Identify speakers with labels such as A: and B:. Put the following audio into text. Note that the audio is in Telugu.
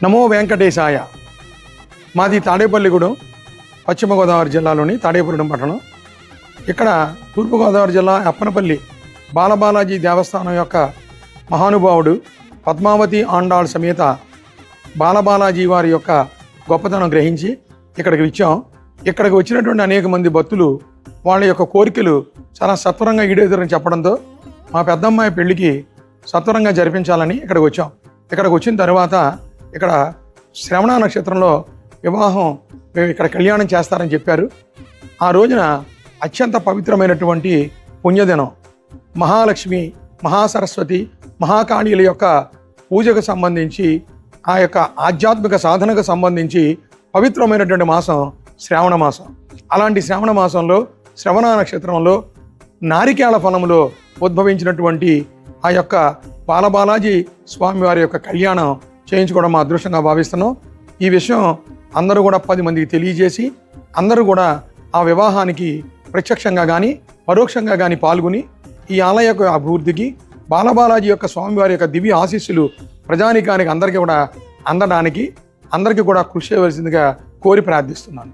A: నమో వెంకటేశాయ. మాది తాడేపల్లిగూడెం, పశ్చిమ గోదావరి జిల్లాలోని తాడేపల్లిగూడెం పట్టణం. ఇక్కడ తూర్పుగోదావరి జిల్లా అప్పనపల్లి బాలబాలాజీ దేవస్థానం యొక్క మహానుభావుడు పద్మావతి ఆండాళ్ సమేత బాలబాలాజీ వారి యొక్క గొప్పతనం గ్రహించి ఇక్కడికి వచ్చాం. ఇక్కడికి వచ్చినటువంటి అనేక మంది భక్తులు వాళ్ళ యొక్క కోరికలు చాలా సత్వరంగా ఈడేదురని చెప్పడంతో మా పెద్దమ్మాయి పెళ్లికి సత్వరంగా జరిపించాలని ఇక్కడికి వచ్చాం. ఇక్కడికి వచ్చిన తర్వాత ఇక్కడ శ్రవణ నక్షత్రంలో వివాహం మేము ఇక్కడ కళ్యాణం చేస్తారని చెప్పారు. ఆ రోజున అత్యంత పవిత్రమైనటువంటి పుణ్యదినం. మహాలక్ష్మి, మహాసరస్వతి, మహాకాళీల యొక్క పూజకు సంబంధించి, ఆ యొక్క ఆధ్యాత్మిక సాధనకు సంబంధించి పవిత్రమైనటువంటి మాసం శ్రావణ మాసం. అలాంటి శ్రావణ మాసంలో శ్రవణ నక్షత్రంలో నారికేళ ఫలములో ఉద్భవించినటువంటి ఆ యొక్క బాలబాలాజీ స్వామివారి యొక్క కళ్యాణం చేయించుకోవడం మా అదృష్టంగా భావిస్తున్నాం. ఈ విషయం అందరూ కూడా 10 మందికి తెలియజేసి అందరూ కూడా ఆ వివాహానికి ప్రత్యక్షంగా కానీ పరోక్షంగా కానీ పాల్గొని ఈ ఆలయ యొక్క అభివృద్ధికి బాలబాలాజీ యొక్క స్వామివారి యొక్క దివ్య ఆశీస్సులు ప్రజానికానికి అందరికీ కూడా అందడానికి అందరికీ కూడా కృషి చేయవలసిందిగా కోరి ప్రార్థిస్తున్నాను.